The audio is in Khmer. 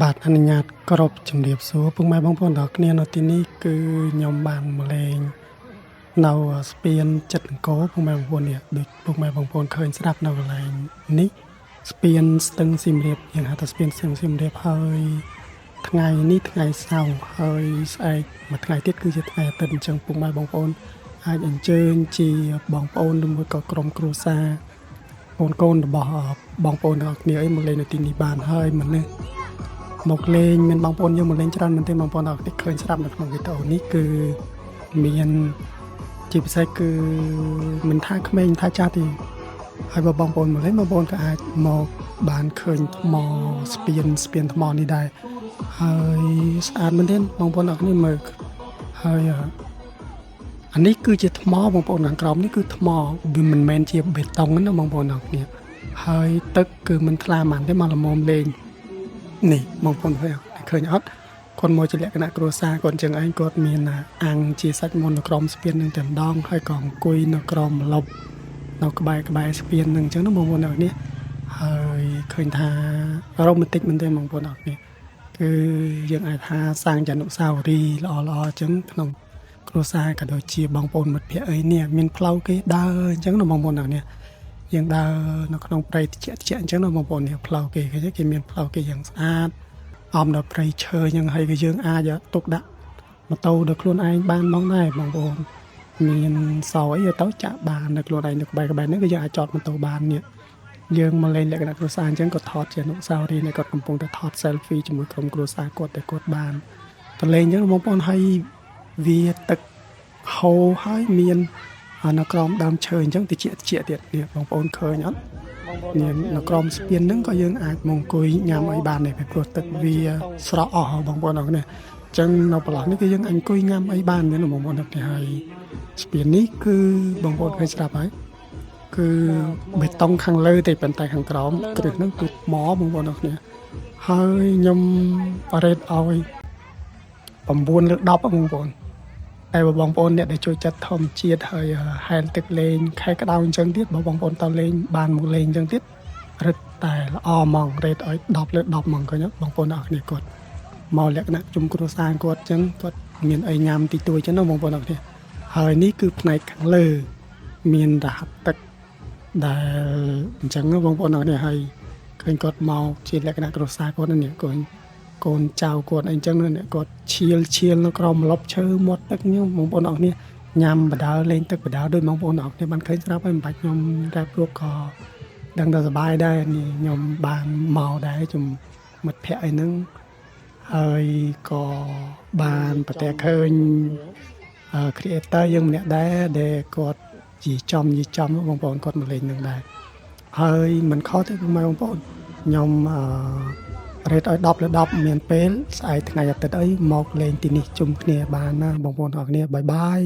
បាទអនុញ្ញាតគោរពជំរាបសួរពុកម៉ែបងប្អូនទាំងអស់គ្នានៅទីនេះគឺខ្ញុំបានមកលេងនៅស្ពានចិត្តអង្គរពុកម៉ែបងប្អូននេះដូចពុកម៉ែបងប្អូនឃើញស្រាប់នៅកន្លែងនេះស្ពានស្ទឹងសៀមរាបយើងហៅថាស្ពានស្ទឹងសៀមរាបហើយថ្ងៃនេះថ្ងៃសៅរ៍ហើយស្អែកមួយថ្ងៃទៀតគឺជាថ្ងៃអាទិត្យអញ្ចឹងពុកម៉ែបងប្អូនអាចអញ្ជើញជាបងប្អូនឬមួយក៏ក្រុមគ្រួសារកូនរបស់បងប្អូនទាំងអស់គ្នាអីមកលេងនៅទីនេះបានហើយមនុស្សមកលេងមានបងប្អូនយើងមកលេងច្រើនមែនទេបងប្អូនទាំងអស់គ្នាឃើញស្រាប់នៅក្នុងវីដេអូនេះគឺមានជាពិសេសគឺមិនថាក្មេងថាចាស់ទេហើយបើបងប្អូនមកលេងបងប្អូនក៏អាចមកបានឃើញថ្មស្ពានថ្មនេះដែរហើយស្អាតមែនទេបងប្អូនទាំងអស់គ្នាមើលហើយអានេះគឺជាថ្មបងប្អូនខាងក្រោមនេះគឺថ្មវាមិនមែនជាបេតុងណាបងប្អូនទាំងអស់គ្នាហើយទឹកគឺមិនថ្លាបានទេមកល្មមលេងនេះបងប្អូនឃើញអត់គាត់មកជាលក្ខណៈគ្រួសារគាត់អញ្ចឹងឯងគាត់មានអាំងជាសាច់មុននៅក្រោមស្ពាននឹងតែម្ដងហើយក៏អង្គុយនៅក្រោមម្លប់នៅក្បែរស្ពាននឹងអញ្ចឹងណាបងប្អូនទាំងអស់គ្នាហើយឃើញថារ៉ូមែនទិកមែនទេបងប្អូនទាំងអស់គ្នាគឺយើងអាចថាសាងជាអនុស្សាវរីយ៍ល្អៗអញ្ចឹងក្នុងគ្រួសារក៏ដូចជាបងប្អូនមិត្តភ័ក្តិអីនេះមានផ្លូវគេដើរអញ្ចឹងណាបងប្អូនទាំងអស់គ្នាយើងដើរនៅក្នុងព្រៃត្រជាក់អញ្ចឹងណាបងប្អូននេះផ្លូវគេមានផ្លូវគេយ៉ាងស្អាតអមដោយព្រៃឈើអញ្ចឹងហើយក៏យើងអាចទុកដាក់ម៉ូតូដោយខ្លួនឯងបានផងដែរបងប្អូនមានសោអីទៅចាក់បាននៅខ្លួនឯងនៅក្បែរហ្នឹងក៏យើងអាចចតម៉ូតូបាននេះយើងមកលេងលក្ខណៈគ្រួសារអញ្ចឹងក៏ថតជាអនុស្សាវរីយ៍នៃគាត់កំពុងតែថត selfie ជាមួយក្រុមគ្រួសារគាត់តែគាត់បានទៅលេងអញ្ចឹងបងប្អូនហើយវាទឹកហូរហើយមាននៅក្រោមដើមឈើអញ្ចឹងតិចទៀតនេះបងប្អូនឃើញអត់នេះនៅក្រោមស្ពានហ្នឹងក៏យើងអាចមកអង្គុយញ៉ាំអីបានដែរព្រោះទឹកវាស្រកអស់បងប្អូនអរគ្នាអញ្ចឹងនៅប្រឡោះនេះគឺយើងអង្គុយញ៉ាំអីបានដែរបងប្អូនអរគ្នាហើយស្ពាននេះគឺបងប្អូនឃើញស្រាប់ហើយគឺបេតុងខាងលើទេប៉ុន្តែខាងក្រោមគ្រឹះហ្នឹងគឺថ្មបងប្អូនអរគ្នាហើយខ្ញុំរ៉េតឲ្យ9 លើ 10បងប្អូនតែបងប្អូនអ្នកដែលចូលចិត្តធម្មជាតិហើយហែលទឹកលេងខែក្តៅអញ្ចឹងទៀតបងប្អូនតលេងបានមកលេងអញ្ចឹងទៀតរឹតតែល្អហ្មងរ៉េតឲ្យ10 លើ 10ហ្មងឃើញបងប្អូនអរគ្នាគាត់មកលក្ខណៈជុំគ្រួសារគាត់អញ្ចឹងគាត់មានអីញ៉ាំទីទួយអញ្ចឹងណាបងប្អូនអរគ្នាហើយនេះគឺផ្នែកខាងលើមានរហាត់ទឹកដែលអញ្ចឹងបងប្អូនអរគ្នាហើយឃើញគាត់មកជាលក្ខណៈគ្រួសារគាត់នេះកូនចៅគាត់អីចឹងណាគាត់ឈៀលនៅក្រោមម្លប់ឈើមាត់ទឹកនេះបងប្អូនអរគ្នាញ៉ាំបដាលេងទឹកបដាដោយបងប្អូនអរគ្នាបានឃើញស្រាប់ហើយមិនបាច់ខ្ញុំរ៉ាប់រួបក៏ដឹងតែសប្បាយដែរនេះខ្ញុំបានមកដែរជុំមិត្តភ័ក្តិអីហ្នឹងហើយក៏បានប្រទះឃើញcreator យើងម្នាក់ដែរដែលគាត់ជាចំបងប្អូនគាត់មកលេងនឹងដែរហើយមិនខុសទេបងប្អូនខ្ញុំរ៉េតឲ្យ10 លើ 10មានពេលស្អែកថ្ងៃអាទិត្យអីមកលេងទីនេះជុំគ្នាបានណាបងប្អូនអរគ្នាបាយ